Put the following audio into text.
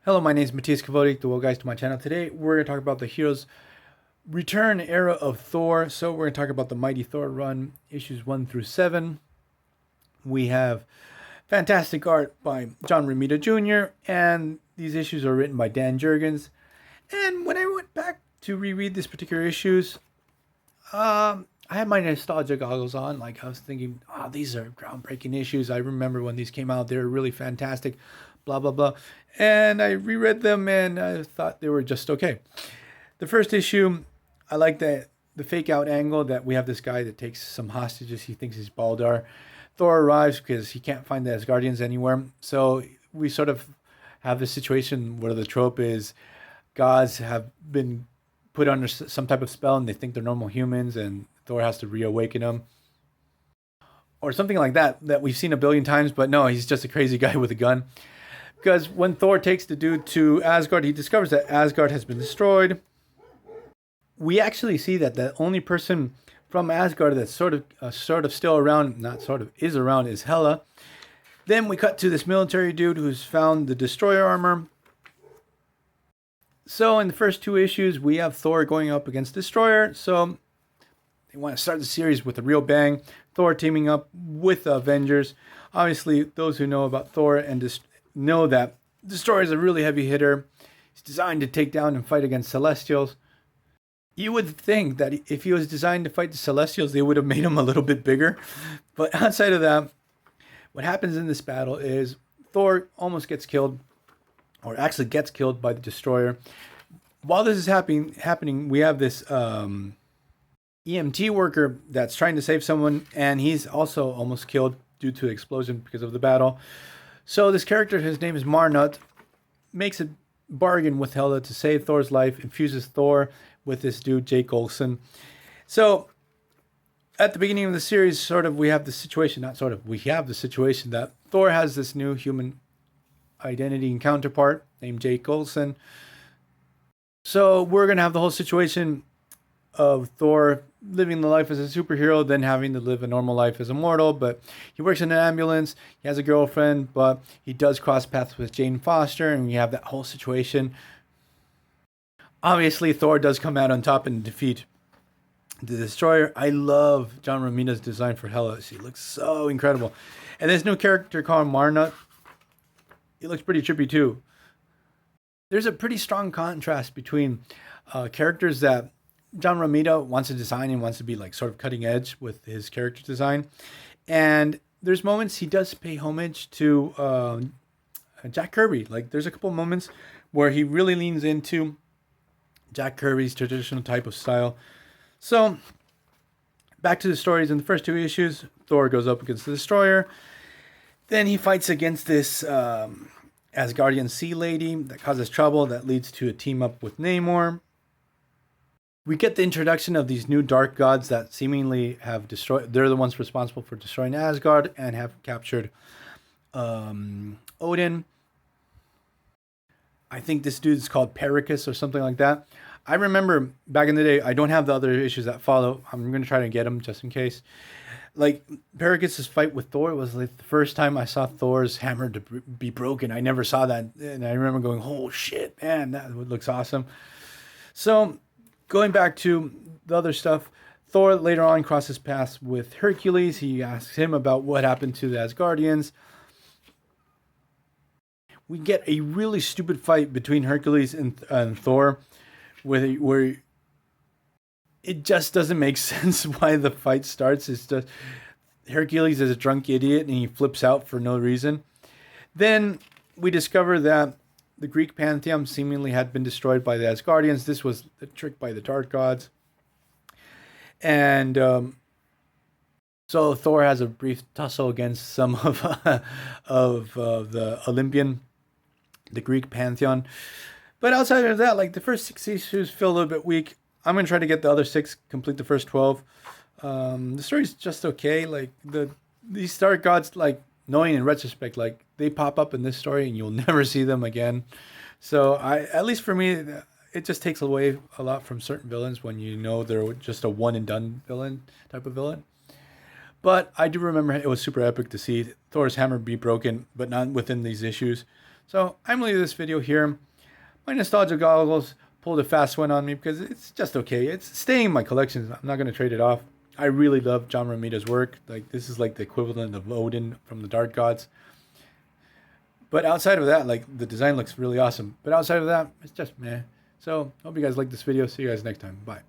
Hello, my name is Matthias Kavodik. Welcome guys to my channel. Today we're going to talk about the hero's return era of Thor. So we're going to talk about the Mighty Thor run, issues 1 through 7. We have fantastic art by John Romita Jr. and these issues are written by Dan Jurgens. And when I went back to reread these particular issues, I had my nostalgia goggles on. Like I was thinking, oh, these are groundbreaking issues. I remember when these came out, they were really fantastic, blah, blah, blah. And I reread them and I thought they were just okay. The first issue, I like the fake out angle that we have this guy that takes some hostages. He thinks he's Baldar. Thor arrives because he can't find the Asgardians anywhere. So we sort of have this situation where the trope is gods have been put under some type of spell and they think they're normal humans and Thor has to reawaken them. Or something like that we've seen a billion times, but no, he's just a crazy guy with a gun. Because when Thor takes the dude to Asgard, he discovers that Asgard has been destroyed. We actually see that the only person from Asgard that's sort of still around, not sort of, is around, is Hela. Then we cut to this military dude who's found the destroyer armor. So in the first two issues, we have Thor going up against Destroyer. So they want to start the series with a real bang. Thor teaming up with Avengers. Obviously, those who know about Thor and know that Destroyer is a really heavy hitter. He's designed to take down and fight against Celestials. You would think that if he was designed to fight the Celestials, they would have made him a little bit bigger. But outside of that, what happens in this battle is Thor almost gets killed, or actually gets killed by the Destroyer. While this is happening, we have this EMT worker that's trying to save someone, and he's also almost killed due to explosion because of the battle. So this character, his name is Marnut, makes a bargain with Hela to save Thor's life, infuses Thor with this dude, Jake Olsen. So at the beginning of the series, we have the situation that Thor has this new human identity and counterpart named Jake Olsen. So we're going to have the whole situation of Thor living the life as a superhero, then having to live a normal life as a mortal. But he works in an ambulance. He has a girlfriend, but he does cross paths with Jane Foster, and we have that whole situation. Obviously, Thor does come out on top and defeat the Destroyer. I love John Romita's design for Hela. She looks so incredible. And this new character called Marnut, he looks pretty trippy too. There's a pretty strong contrast between characters that John Romita wants to design and wants to be like sort of cutting edge with his character design. And there's moments he does pay homage to Jack Kirby. Like there's a couple moments where he really leans into Jack Kirby's traditional type of style. So back to the stories. In the first two issues, Thor goes up against the Destroyer. Then he fights against this Asgardian sea lady that causes trouble that leads to a team up with Namor. We get the introduction of these new dark gods that seemingly have destroyed. They're the ones responsible for destroying Asgard and have captured Odin. I think this dude's called Pericus or something like that. I remember back in the day, I don't have the other issues that follow. I'm going to try to get them just in case. Like Pericus' fight with Thor was like the first time I saw Thor's hammer to be broken. I never saw that. And I remember going, oh shit, man, that looks awesome. So going back to the other stuff, Thor later on crosses paths with Hercules. He asks him about what happened to the Asgardians. We get a really stupid fight between Hercules and Thor where it just doesn't make sense why the fight starts. It's just Hercules is a drunk idiot and he flips out for no reason. Then we discover that the Greek Pantheon seemingly had been destroyed by the Asgardians. This was a trick by the dark gods. And so Thor has a brief tussle against some of the Olympian, the Greek Pantheon. But outside of that, like the first 6 issues feel a little bit weak. I'm going to try to get the other 6, complete the first 12. The story's just okay. Like these dark gods, like knowing in retrospect, like they pop up in this story and you'll never see them again. So at least for me, it just takes away a lot from certain villains when you know they're just a one and done villain type of villain. But I do remember it was super epic to see Thor's hammer be broken, but not within these issues. So I'm leaving this video here. My nostalgia goggles pulled a fast one on me because it's just okay. It's staying in my collection. I'm not going to trade it off. I really love John Romita's work. Like, this is like the equivalent of Odin from the Dark Gods. But outside of that, like, the design looks really awesome. But outside of that, it's just meh. So hope you guys like this video. See you guys next time. Bye.